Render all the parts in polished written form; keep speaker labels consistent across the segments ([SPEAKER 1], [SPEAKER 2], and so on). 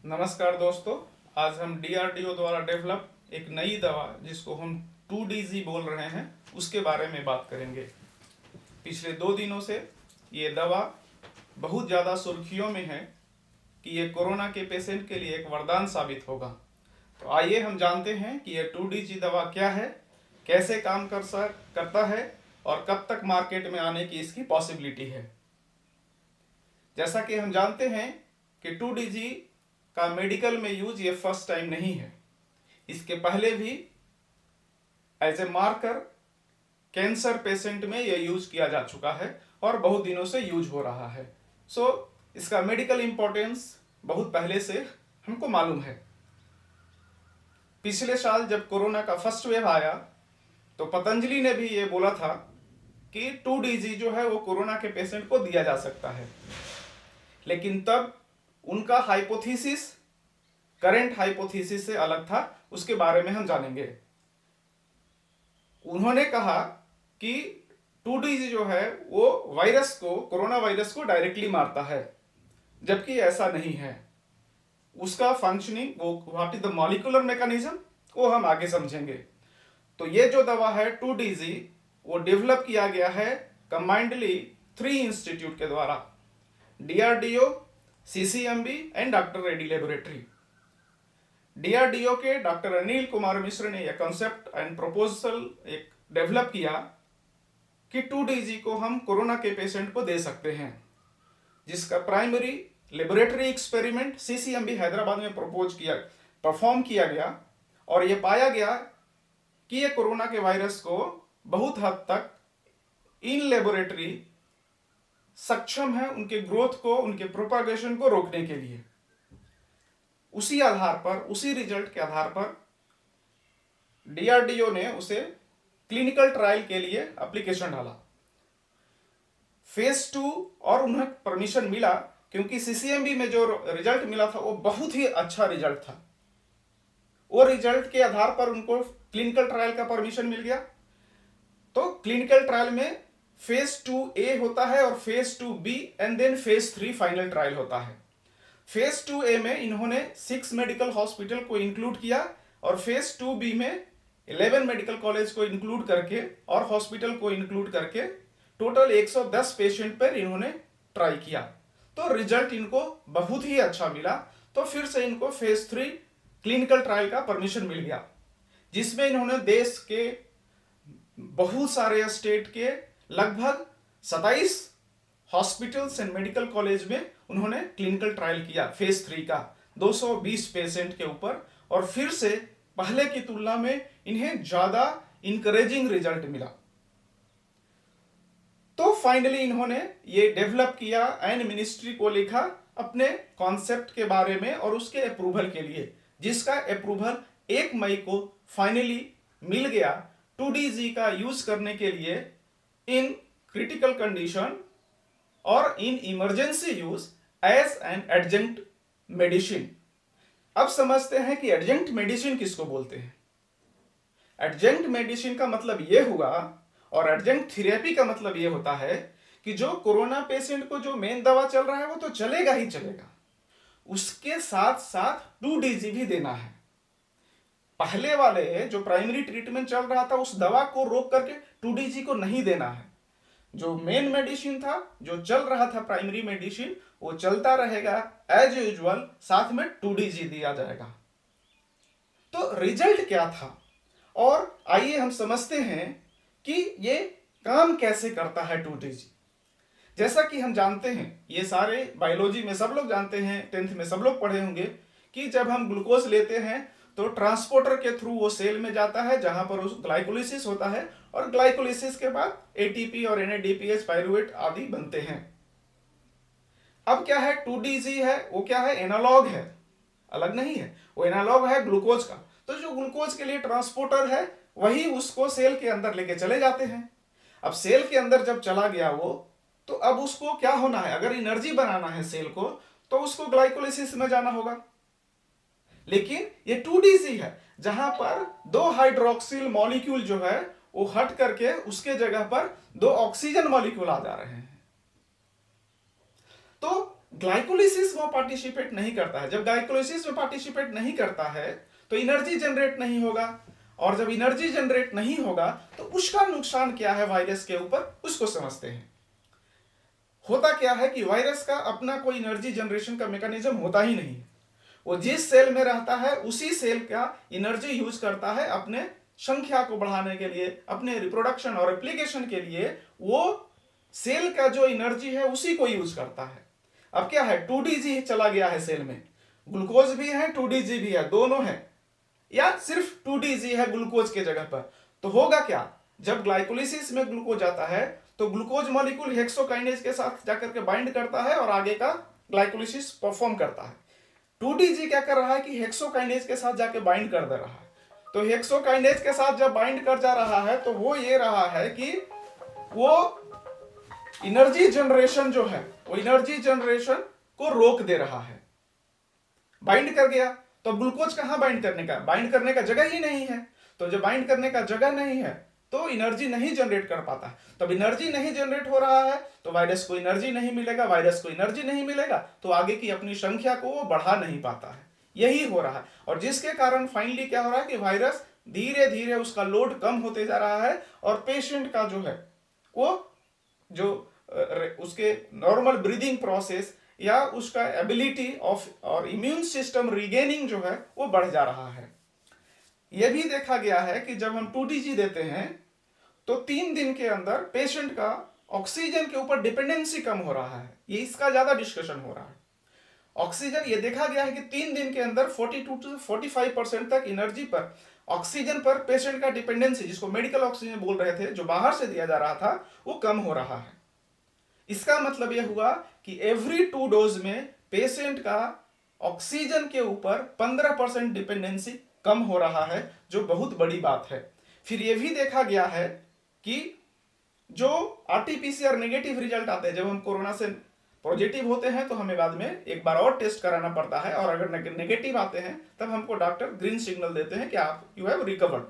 [SPEAKER 1] नमस्कार दोस्तों। आज हम डीआरडीओ द्वारा डेवलप एक नई दवा जिसको हम 2DG बोल रहे हैं उसके बारे में बात करेंगे। पिछले 2 दिनों से ये दवा बहुत ज़्यादा सुर्खियों में है कि ये कोरोना के पेशेंट के लिए एक वरदान साबित होगा। तो आइए हम जानते हैं कि ये 2DG दवा क्या है, कैसे काम करता है और कब तक मार्केट में आने की इसकी पॉसिबिलिटी है। जैसा कि हम जानते हैं कि 2DG का मेडिकल में यूज ये फर्स्ट टाइम नहीं है। इसके पहले भी as a marker cancer patient में ये यूज किया जा चुका है और बहुत दिनों से यूज हो रहा है। इसका मेडिकल इंपॉर्टेंस बहुत पहले से हमको मालूम है। पिछले साल जब कोरोना का फर्स्ट वेव आया तो पतंजलि ने भी ये बोला था कि 2DG जो है वो कोरोना के पेशेंट को दिया जा सकता है, लेकिन तब उनका हाइपोथेसिस करंट हाइपोथेसिस से अलग था। उसके बारे में हम जानेंगे। उन्होंने कहा कि 2DG जो है वो कोरोना वायरस को डायरेक्टली मारता है, जबकि ऐसा नहीं है। उसका फंक्शनिंग, वो what is the molecular mechanism, वो हम आगे समझेंगे। तो ये जो दवा है 2DG वो डेवलप किया गया है कंबाइंडली 3 इंस्टीट्यूट के द्वारा, DRDO, CCMB and doctor Reddy laboratory. DRDO के डॉक्टर अनिल कुमार मिश्र ने यह कॉन्सेप्ट एंड प्रपोजल एक डेवलप किया कि 2DG को हम कोरोना के पेशेंट को दे सकते हैं, जिसका primary laboratory experiment CCMB Hyderabad में परफॉर्म किया गया और यह पाया गया कि यह कोरोना के वायरस को बहुत हद तक इन लेबोरेटरी सक्षम है उनके ग्रोथ को, उनके प्रोपागेशन को रोकने के लिए। उसी आधार पर, उसी रिजल्ट के आधार पर डीआरडीओ ने उसे क्लिनिकल ट्रायल के लिए एप्लीकेशन डाला, फेज 2, और उन्हें परमिशन मिला क्योंकि CCMB में जो रिजल्ट मिला था वो बहुत ही अच्छा रिजल्ट था। वो रिजल्ट के आधार पर उनको क्लिनिकल ट्रायल का परमिशन मिल गया। तो क्लिनिकल ट्रायल में फेज 2A होता है और phase 2B and then phase 3 final trial होता है। फेज 2A में इन्होंने 6 मेडिकल हॉस्पिटल को इंक्लूड किया और फेज 2B में 11 मेडिकल कॉलेज को इंक्लूड करके और हॉस्पिटल को इंक्लूड करके टोटल 110 पेशेंट पर इन्होंने ट्राई किया। तो रिजल्ट इनको बहुत ही अच्छा मिला। तो फिर से इनको फेज 3 क्लिनिकल ट्रायल का परमिशन मिल गया, जिसमें इन्होंने देश के बहुत सारे स्टेट के लगभग 27 हॉस्पिटल्स एंड मेडिकल कॉलेज में उन्होंने क्लिनिकल ट्रायल किया फेज 3 का 220 पेशेंट के ऊपर, और फिर से पहले की तुलना में इन्हें ज्यादा इंकरेजिंग रिजल्ट मिला। तो फाइनली इन्होंने ये डेवलप किया एंड मिनिस्ट्री को लिखा अपने कॉन्सेप्ट के बारे में और उसके अप्रूवल के लिए, जिसका अप्रूवल 1 मई को फाइनली मिल गया 2DG का यूज करने के लिए इन क्रिटिकल कंडीशन और in emergency use as an adjunct medicine. अब समझते हैं कि एडजंक्ट मेडिसिन किसको बोलते हैं। एडजंक्ट मेडिसिन का मतलब यह हुआ, और एडजंक्ट थेरेपी का मतलब यह होता है कि जो कोरोना पेशेंट को जो मेन दवा चल रहा है वो तो चलेगा ही चलेगा, उसके साथ साथ 2DG भी देना है। पहले वाले जो प्राइमरी ट्रीटमेंट चल रहा था उस दवा को रोक करके 2DG को नहीं देना है। जो मेन मेडिसिन था, जो चल रहा था प्राइमरी मेडिसिन, वो चलता रहेगा एज यूजुअल, साथ में 2DG दिया जाएगा। तो रिजल्ट क्या था, और आइए हम समझते हैं कि ये काम कैसे करता है 2DG। जैसा कि हम जानते हैं, ये सारे बायोलॉजी में सब लोग जानते हैं, 10th में सब लोग पढ़े होंगे कि जब हम ग्लूकोज लेते हैं तो ट्रांसपोर्टर के थ्रू वो सेल में जाता है जहां पर उस ग्लाइकोलिसिस होता है, और ग्लाइकोलिसिस के बाद ATP और NADPH पायरुवेट आदि बनते हैं। अब क्या है 2DG है, वो क्या है, एनालॉग है, अलग नहीं है, वो एनालॉग है ग्लूकोज का। तो जो ग्लूकोज के लिए ट्रांसपोर्टर है वही उसको सेल के अंदर लेके चले जाते हैं। अब सेल के अंदर जब चला गया वो, तो अब उसको क्या होना है, अगर एनर्जी बनाना है सेल को तो उसको ग्लाइकोलिसिस में जाना होगा। लेकिन ये 2DG है जहां पर 2 हाइड्रोक्सिल मॉलिक्यूल जो है वो हट करके उसके जगह पर 2 ऑक्सीजन मॉलिक्यूल आ जा रहे हैं। तो ग्लाइकोलिसिस में पार्टिसिपेट नहीं करता है। जब ग्लाइकोलिसिस में पार्टिसिपेट नहीं करता है तो एनर्जी जनरेट नहीं होगा, और जब एनर्जी जनरेट नहीं होगा तो उसका नुकसान क्या है वायरस के ऊपर, उसको समझते हैं। होता क्या है कि वायरस का अपना कोई एनर्जी जनरेशन का मैकेनिज्म होता ही नहीं है। वो जिस सेल में रहता है उसी सेल का एनर्जी यूज करता है अपने संख्या को बढ़ाने के लिए, अपने रिप्रोडक्शन और एप्लीकेशन के लिए। वो सेल का जो एनर्जी है उसी को यूज करता है। अब क्या है, 2DG चला गया है सेल में, ग्लूकोज भी है 2DG भी है, दोनों है, या सिर्फ 2DG है ग्लूकोज के जगह पर। तो होगा क्या, जब ग्लाइकोलिसिस में ग्लूकोज आता है तो ग्लूकोज मॉलिक्यूल हेक्सोकाइनेज के साथ जाकर के बाइंड करता है और आगे का ग्लाइकोलिसिस परफॉर्म करता है। 2DG क्या कर रहा है कि हेक्सोकाइनेज के साथ जाके बाइंड कर दे रहा है। तो हेक्सोकाइनेज के साथ जब बाइंड कर जा रहा है तो वो ये रहा है कि वो एनर्जी जनरेशन जो है वो एनर्जी जनरेशन को रोक दे रहा है। बाइंड कर गया तो ग्लूकोज कहां बाइंड करने का जगह ही नहीं है। तो जब बाइंड करने का जगह नहीं है तो एनर्जी नहीं जनरेट कर पाता। तब एनर्जी नहीं जनरेट हो रहा है तो वायरस को एनर्जी नहीं मिलेगा, वायरस को एनर्जी नहीं मिलेगा तो आगे की अपनी संख्या को वो बढ़ा नहीं पाता है। यही हो रहा है, और जिसके कारण फाइनली क्या हो रहा है कि वायरस धीरे धीरे उसका लोड कम होते जा रहा है और पेशेंट का जो है वो जो उसके नॉर्मल ब्रीदिंग प्रोसेस या उसका एबिलिटी ऑफ और इम्यून सिस्टम रिगेनिंग जो है वो बढ़ जा रहा है। यह भी देखा गया है कि जब हम 2DG देते हैं तो 3 दिन के अंदर पेशेंट का ऑक्सीजन के ऊपर डिपेंडेंसी कम हो रहा है। ये इसका ज्यादा डिस्कशन हो रहा है। ऑक्सीजन, ये देखा गया है कि 3 दिन के अंदर 42 to 45% तक एनर्जी पर, ऑक्सीजन पर पेशेंट का डिपेंडेंसी, जिसको मेडिकल ऑक्सीजन बोल रहे थे, जो बाहर से दिया जा रहा था, वो कम हो रहा है। इसका मतलब यह हुआ कि एवरी 2 डोज में पेशेंट का ऑक्सीजन के ऊपर 15% डिपेंडेंसी कम हो रहा है, जो बहुत बड़ी बात है। फिर यह भी देखा गया है कि जो RT-PCR नेगेटिव रिजल्ट आते हैं, जब हम कोरोना से पॉजिटिव होते हैं तो हमें बाद में एक बार और टेस्ट कराना पड़ता है, और अगर नेगेटिव आते हैं तब हमको डॉक्टर ग्रीन सिग्नल देते हैं कि आप यू हैव रिकवर्ड।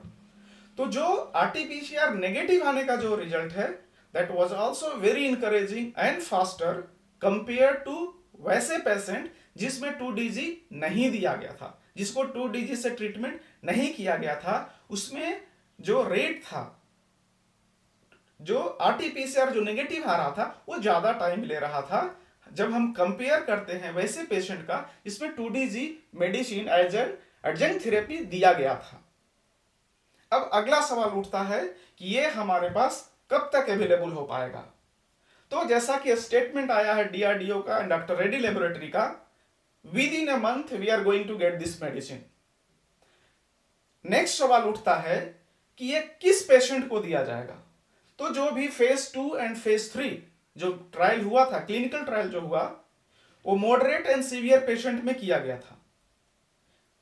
[SPEAKER 1] तो जो RT-PCR नेगेटिव आने का जो रिजल्ट है, that was also very encouraging and faster compare to वैसे पेशेंट जिसमें 2DG नहीं दिया गया था, जिसको 2DG से ट्रीटमेंट नहीं किया गया था। उसमें जो रेट था, जो RT-PCR जो नेगेटिव आ रहा था, वो ज्यादा टाइम ले रहा था जब हम कंपेयर करते हैं वैसे पेशेंट का इसमें 2DG medicine as adjunct therapy दिया गया था। अब अगला सवाल उठता है कि ये हमारे पास कब तक अवेलेबल हो पाएगा। तो जैसा कि स्टेटमेंट आया है DRDO का एंड डॉक्टर रेड्डी लेबोरेटरी का, within a month we are going to get this medicine. Next सवाल उठता है कि ये किस पेशेंट को दिया जाएगा। तो जो भी फेज 2 एंड फेज 3 जो ट्रायल हुआ था, क्लिनिकल ट्रायल जो हुआ, वो मॉडरेट एंड सीवियर पेशेंट में किया गया था।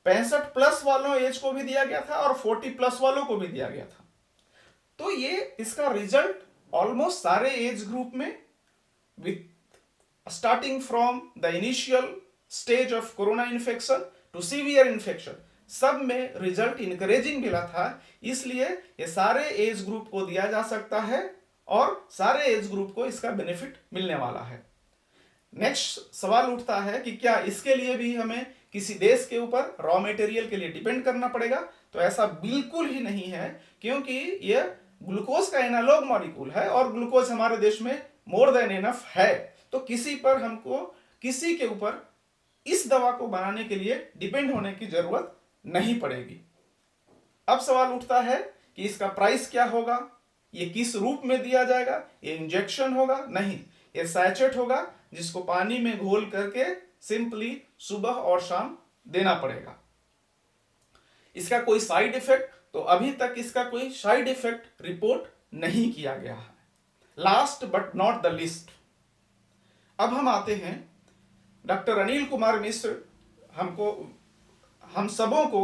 [SPEAKER 1] 65+ वालों एज को भी दिया गया था और 40+ वालों को भी दिया गया था। तो ये इसका रिजल्ट ऑलमोस्ट सारे एज ग्रुप में, with starting from the initial stage of corona infection to severe infection, सब में रिजल्ट इनकरेजिंग मिला था। इसलिए ये सारे एज ग्रुप को दिया जा सकता है और सारे एज ग्रुप को इसका बेनिफिट मिलने वाला है। नेक्स्ट सवाल उठता है कि क्या इसके लिए भी हमें किसी देश के ऊपर रॉ मटेरियल के लिए डिपेंड करना पड़ेगा। तो ऐसा बिल्कुल ही नहीं है, क्योंकि यह ग्लूकोज का एनालॉग मॉलिक्यूल है और ग्लूकोज हमारे देश में मोर देन इनफ है। तो किसी पर हमको, किसी के ऊपर इस दवा को बनाने के लिए डिपेंड होने की जरूरत नहीं पड़ेगी। अब सवाल उठता है कि इसका प्राइस क्या होगा, ये किस रूप में दिया जाएगा। ये इंजेक्शन होगा? नहीं, ये सैचेट होगा जिसको पानी में घोल करके सिंपली सुबह और शाम देना पड़ेगा। इसका कोई साइड इफेक्ट, तो अभी तक इसका कोई साइड इफेक्ट रिपोर्ट नहीं किया गया है। Last but not the list, अब हम आते हैं डॉक्टर अनिल कुमार मिश्र। हम सबों को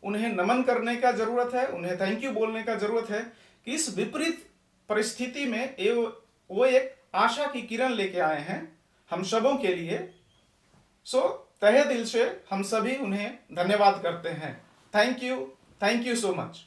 [SPEAKER 1] उन्हें नमन करने का जरूरत है, उन्हें थैंक यू बोलने का जरूरत है कि इस विपरीत परिस्थिति में वो एक आशा की किरण लेके आए हैं हम सबों के लिए। तहे दिल से हम सभी उन्हें धन्यवाद करते हैं। Thank you so much.